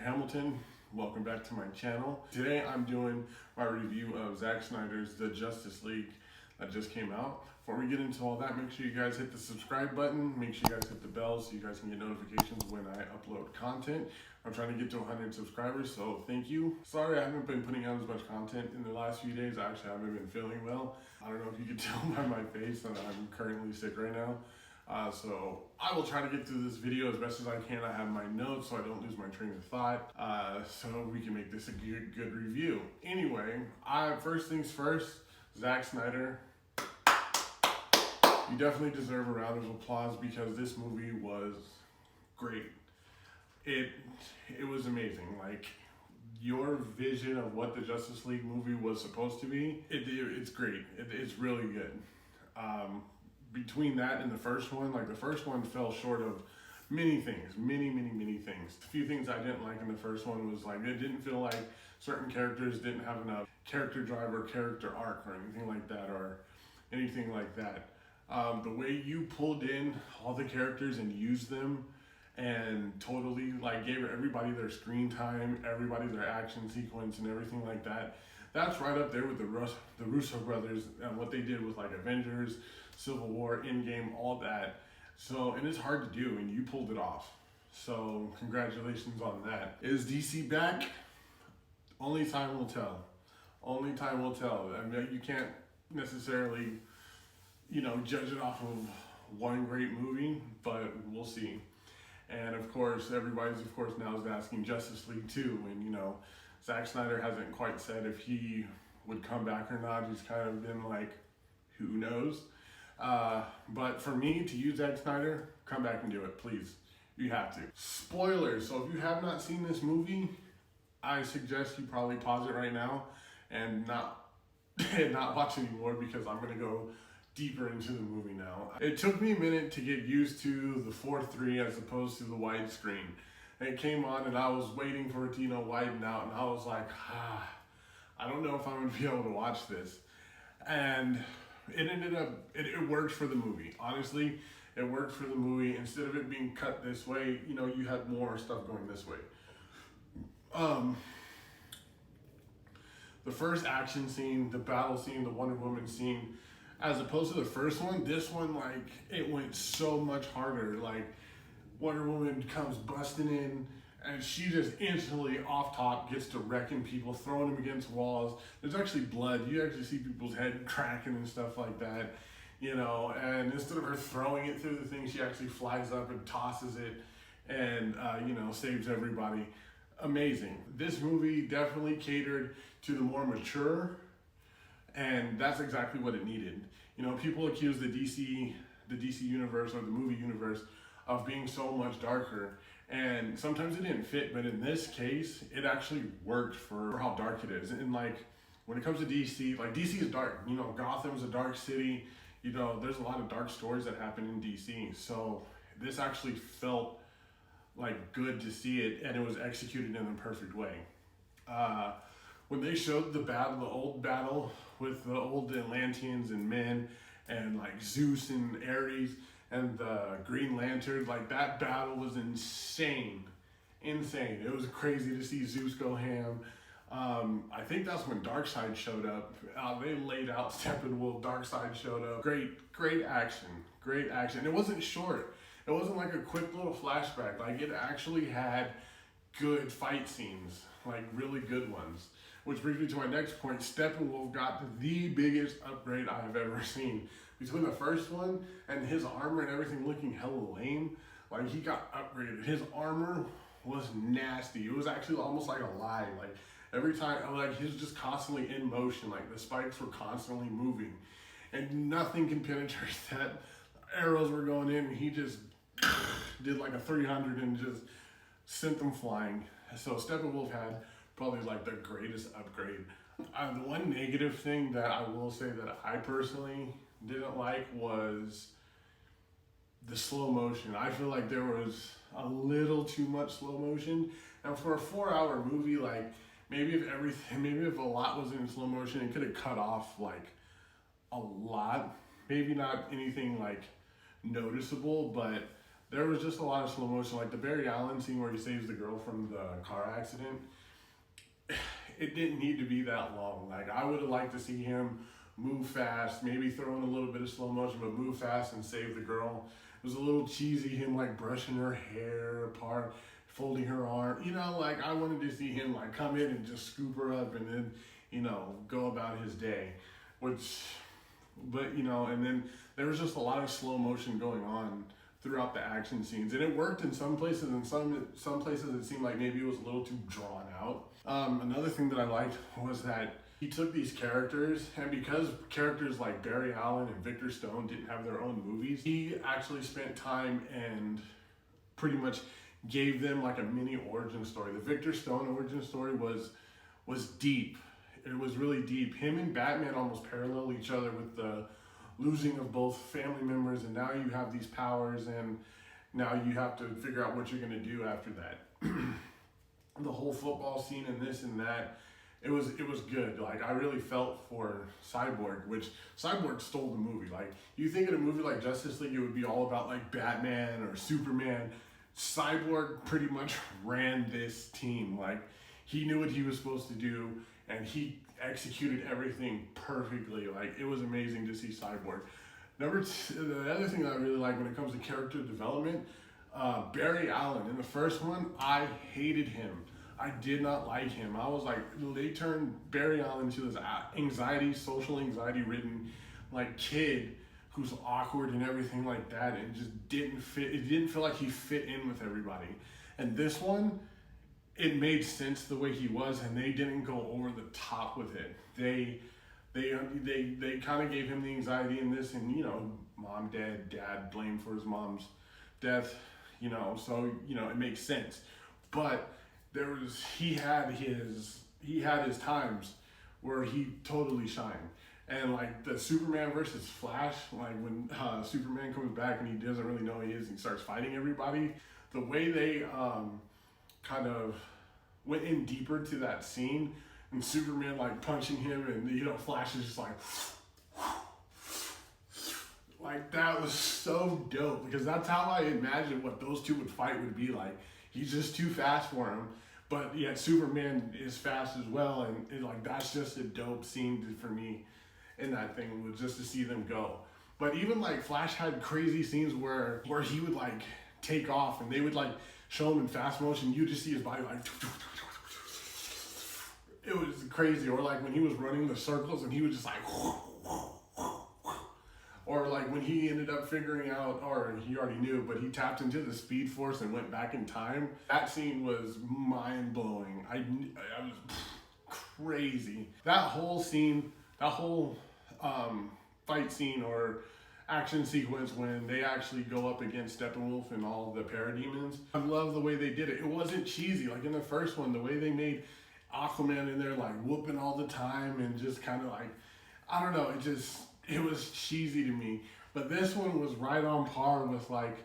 Hamilton. Welcome back to my channel. Today I'm doing my review of Zack Snyder's The Justice League that just came out. Before we get into all that, make sure you guys hit the subscribe button. Make sure you guys hit the bell so you guys can get notifications when I upload content. I'm trying to get to 100 subscribers, so thank you. Sorry I haven't been putting out as much content in the last few days. I actually haven't been feeling well. I don't know if you can tell by my face that I'm currently sick right now. So I will try to get through this video as best as I can. I have my notes so I don't lose my train of thought, so we can make this a good review. Anyway, first things first, Zack Snyder, you definitely deserve a round of applause because this movie was great. It was amazing. Like, your vision of what the Justice League movie was supposed to be, it's great. It's really good. Between that and the first one, like the first one fell short of many things, many things. A few things I didn't like in the first one was like, it didn't feel like certain characters didn't have enough character drive or character arc or anything like that. The way you pulled in all the characters and used them and totally like gave everybody their screen time, everybody their action sequence and everything like that. That's right up there with the Russo brothers and what they did with like Avengers, Civil War, Endgame, all that. So, and it's hard to do, and you pulled it off. So, congratulations on that. Is DC back? Only time will tell. Only time will tell. I mean, you can't necessarily, judge it off of one great movie, but we'll see. And of course, everybody's now is asking Justice League 2, and Zack Snyder hasn't quite said if he would come back or not. He's kind of been like, who knows? But for me, to use Zack Snyder, come back and do it, please. You have to. Spoilers. So if you have not seen this movie, I suggest you probably pause it right now and not watch anymore because I'm going to go deeper into the movie now. It took me a minute to get used to the 4:3 as opposed to the widescreen. It came on and I was waiting for it to, widen out, and I was like, I don't know if I'm gonna be able to watch this. And it ended up, it worked for the movie. Honestly, it worked for the movie. Instead of it being cut this way, you had more stuff going this way. The first action scene, the battle scene, the Wonder Woman scene, as opposed to the first one, this one, like, it went so much harder. Like, Wonder Woman comes busting in, and she just instantly off top gets to wrecking people, throwing them against walls. There's actually blood. You actually see people's head cracking and stuff like that, and instead of her throwing it through the thing, she actually flies up and tosses it and, saves everybody. Amazing. This movie definitely catered to the more mature, and that's exactly what it needed. People accuse the DC universe or the movie universe of being so much darker, and sometimes it didn't fit, but in this case it actually worked for how dark it is. And like, when it comes to DC, like, DC is dark. Gotham's a dark city. There's a lot of dark stories that happen in DC, so this actually felt like good to see it, and it was executed in the perfect way. When they showed the old battle with the old Atlanteans and men and like Zeus and Ares and the Green Lantern, like, that battle was insane. It was crazy to see Zeus go ham. I think that's when Darkseid showed up. They laid out Steppenwolf, Darkseid showed up. Great action. It wasn't short. It wasn't like a quick little flashback. Like, it actually had good fight scenes, like really good ones. Which brings me to my next point. Steppenwolf got the biggest upgrade I have ever seen. Between the first one and his armor and everything looking hella lame, like, he got upgraded. His armor was nasty. It was actually almost like alive. Like, every time, like, he was just constantly in motion. Like, the spikes were constantly moving, and nothing can penetrate that. Arrows were going in, and he just did like a 300 and just sent them flying. So Steppenwolf had probably like the greatest upgrade. The one negative thing that I will say that I personally didn't like was the slow motion. I feel like there was a little too much slow motion. And for a 4-hour movie, like, maybe if a lot was in slow motion, it could have cut off like a lot. Maybe not anything like noticeable, but there was just a lot of slow motion, like the Barry Allen scene where he saves the girl from the car accident. It didn't need to be that long. Like, I would have liked to see him move fast, maybe throw in a little bit of slow motion, but move fast and save the girl. It was a little cheesy, him like brushing her hair apart, folding her arm. You know, like, I wanted to see him like come in and just scoop her up and then, you know, go about his day. But, you know, and then there was just a lot of slow motion going on throughout the action scenes, and it worked in some places, and some places it seemed like maybe it was a little too drawn out. Another thing that I liked was that he took these characters, and because characters like Barry Allen and Victor Stone didn't have their own movies, he actually spent time and pretty much gave them like a mini origin story. The Victor Stone origin story was deep. It was really deep. Him and Batman almost parallel each other with the losing of both family members, and now you have these powers, and now you have to figure out what you're going to do after that. The whole football scene and this and that, it was good. Like, I really felt for Cyborg, which Cyborg stole the movie. Like, you think in a movie like Justice League, it would be all about like Batman or Superman. Cyborg pretty much ran this team. Like, he knew what he was supposed to do, and he executed everything perfectly. Like, it was amazing to see Cyborg. The other thing that I really like when it comes to character development, Barry Allen. In the first one, I hated him. I did not like him. I was like, they turned Barry Allen into this social anxiety ridden like kid who's awkward and everything like that, and just didn't fit. It didn't feel like he fit in with everybody. And this one, it made sense the way he was, and they didn't go over the top with it. They kind of gave him the anxiety in this, and, you know, mom, dad blamed for his mom's death, you know, so, you know, it makes sense. But he had his times where he totally shined. And like the Superman versus Flash, like when Superman comes back and he doesn't really know who he is and he starts fighting everybody, the way they kind of went in deeper to that scene, and Superman like punching him, and, you know, Flash is just like that was so dope, because that's how I imagined what those two would fight would be like. He's just too fast for him, but yet Superman is fast as well, and like that's just a dope scene for me in that thing, was just to see them go. But even like Flash had crazy scenes where he would like take off, and they would like show him in fast motion. You just see his body like, it was crazy. Or like when he was running the circles and he was just like, or like when he ended up figuring out, or he already knew, but he tapped into the Speed Force and went back in time. That scene was mind blowing. I was crazy. That whole scene, that whole fight scene or action sequence when they actually go up against Steppenwolf and all the parademons, I love the way they did it. It wasn't cheesy like in the first one. The way they made Aquaman in there like whooping all the time and just kind of like, I don't know, it was cheesy to me. But this one was right on par with like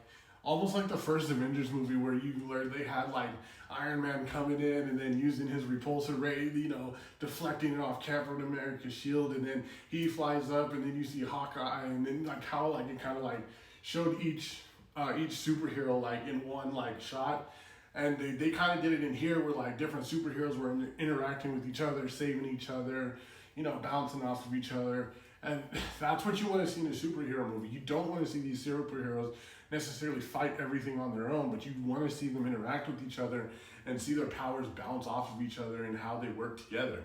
almost like the first Avengers movie, where they had like Iron Man coming in and then using his repulsor ray, you know, deflecting it off Captain America's shield, and then he flies up, and then you see Hawkeye, and then like how like it kind of like showed each superhero like in one like shot. And they kind of did it in here where like different superheroes were interacting with each other, saving each other, you know, bouncing off of each other. And that's what you want to see in a superhero movie. You don't want to see these superheroes necessarily fight everything on their own, but you want to see them interact with each other and see their powers bounce off of each other and how they work together.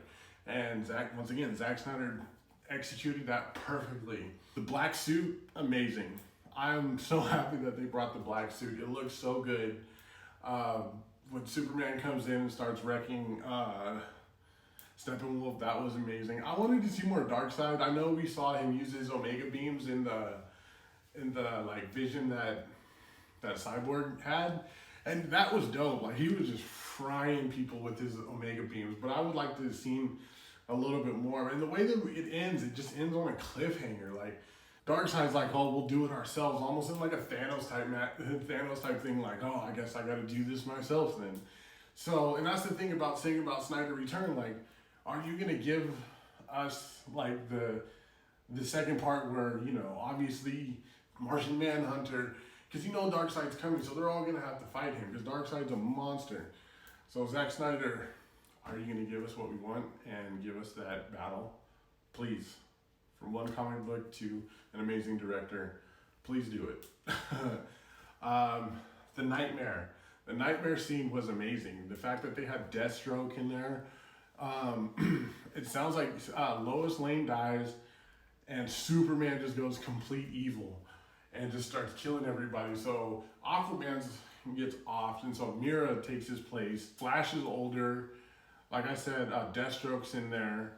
And Zack Snyder executed that perfectly. The black suit, amazing. I'm so happy that they brought the black suit. It looks so good. When Superman comes in and starts wrecking Steppenwolf, that was amazing. I wanted to see more Darkseid. I know we saw him use his Omega beams in the like vision that Cyborg had, and that was dope. Like, he was just frying people with his Omega beams. But I would like to have seen a little bit more. And the way that it just ends on a cliffhanger. Like, Darkseid's like, oh, we'll do it ourselves, almost in like a Thanos type thing, like, oh, I guess I gotta do this myself then. So, and that's the thing about saying about Snyder Return, like, are you gonna give us like the second part where, you know, obviously Martian Manhunter because you know Darkseid's coming, so they're all gonna have to fight him because Darkseid's a monster. So Zack Snyder, are you gonna give us what we want and give us that battle? Please, from one comic book to an amazing director, please do it. The nightmare scene was amazing. The fact that they had Deathstroke in there, it sounds like Lois Lane dies and Superman just goes complete evil and just starts killing everybody. So Aquaman gets off, and so Mira takes his place. Flash is older. Like I said, Deathstroke's in there.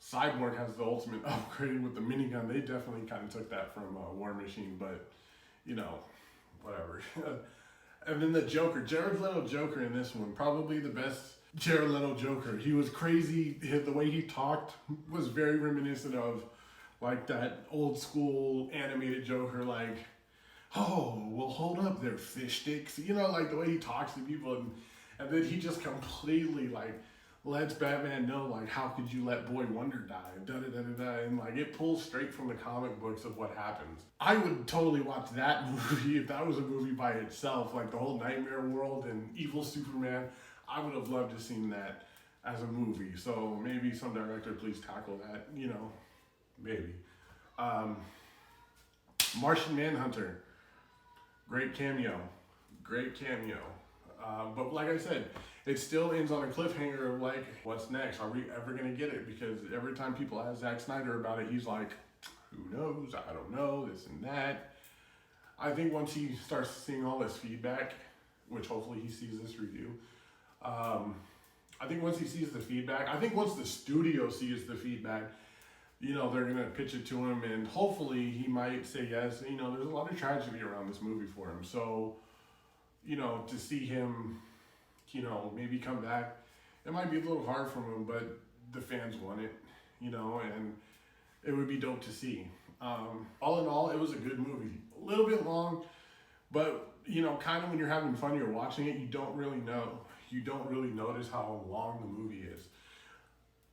Cyborg has the ultimate upgrade with the minigun. They definitely kind of took that from War Machine, but you know, whatever. And then the Joker, Jared Leto Joker in this one, probably the best Jared Leto Joker. He was crazy. The way he talked was very reminiscent of like that old school animated Joker, like, oh, well, hold up there, fish sticks. You know, like the way he talks to people, and then he just completely like lets Batman know, like, how could you let Boy Wonder die? And like it pulls straight from the comic books of what happens. I would totally watch that movie if that was a movie by itself, like the whole Nightmare World and Evil Superman. I would have loved to seen that as a movie. So maybe some director please tackle that, you know, maybe. Martian Manhunter, great cameo. But like I said, it still ends on a cliffhanger of like, what's next? Are we ever gonna get it? Because every time people ask Zack Snyder about it, he's like, who knows? I don't know, this and that. I think once he starts seeing all this feedback, which hopefully he sees this review, I think once he sees the feedback, I think once the studio sees the feedback, you know, they're gonna pitch it to him and hopefully he might say yes. You know, there's a lot of tragedy around this movie for him. So, you know, to see him, you know, maybe come back, it might be a little hard for him, but the fans want it, you know, and it would be dope to see. All in all, it was a good movie. A little bit long, but, you know, kind of when you're having fun, you're watching it, you don't really notice how long the movie is.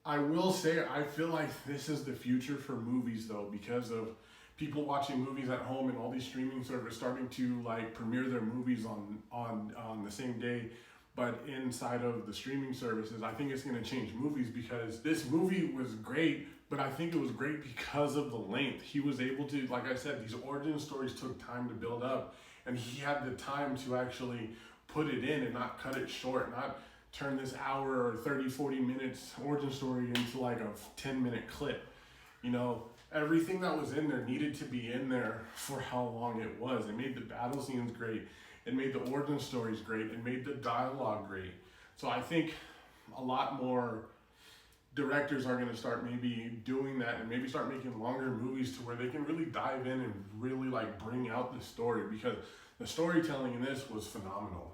I will say, I feel like this is the future for movies, though, because of people watching movies at home and all these streaming services starting to like premiere their movies on the same day, but inside of the streaming services. I think it's going to change movies because this movie was great, but I think it was great because of the length. He was able to, like I said, these origin stories took time to build up, and he had the time to actually put it in and not cut it short, not turn this hour or 30, 40 minutes origin story into like a 10-minute clip. You know, everything that was in there needed to be in there for how long it was. It made the battle scenes great. It made the origin stories great. It made the dialogue great. So I think a lot more directors are going to start maybe doing that and maybe start making longer movies to where they can really dive in and really like bring out the story, because the storytelling in this was phenomenal.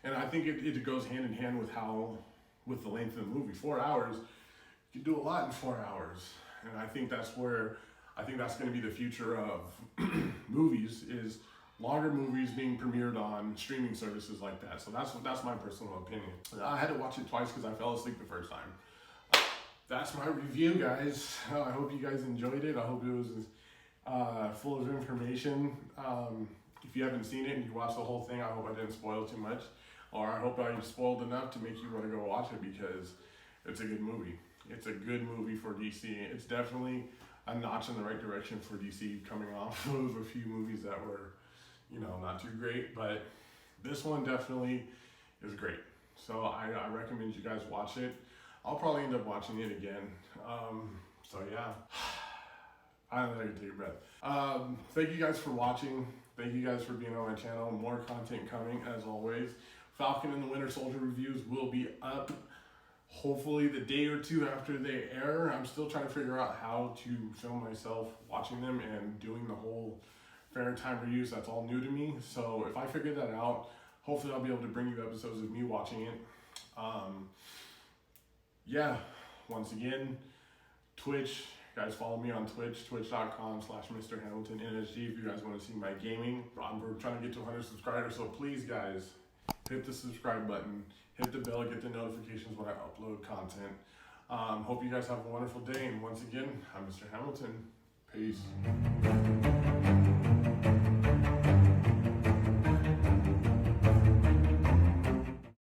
And I think it goes hand in hand with the length of the movie. 4 hours, you can do a lot in 4 hours. And I think that's going to be the future of movies, is longer movies being premiered on streaming services like that. So that's my personal opinion. I had to watch it twice because I fell asleep the first time. That's my review, guys. I hope you guys enjoyed it. I hope it was full of information. If you haven't seen it and you watched the whole thing, I hope I didn't spoil too much. Or I hope I spoiled enough to make you want to go watch it, because it's a good movie. It's a good movie for DC. It's definitely a notch in the right direction for DC, coming off of a few movies that were, you know, not too great. But this one definitely is great. So I recommend you guys watch it. I'll probably end up watching it again. So yeah, I don't know, I can take a breath. Thank you guys for watching. Thank you guys for being on my channel. More content coming as always. Falcon and the Winter Soldier reviews will be up hopefully the day or two after they air. I'm still trying to figure out how to film myself watching them and doing the whole fair time reviews. That's all new to me. So if I figure that out, hopefully I'll be able to bring you episodes of me watching it. Yeah, once again, Twitch. Guys, follow me on Twitch, twitch.com/MrHamiltonNSG if you guys want to see my gaming. We're trying to get to 100 subscribers, so please, guys, hit the subscribe button, hit the bell, get the notifications when I upload content. Hope you guys have a wonderful day, and once again, I'm Mr. Hamilton. Peace.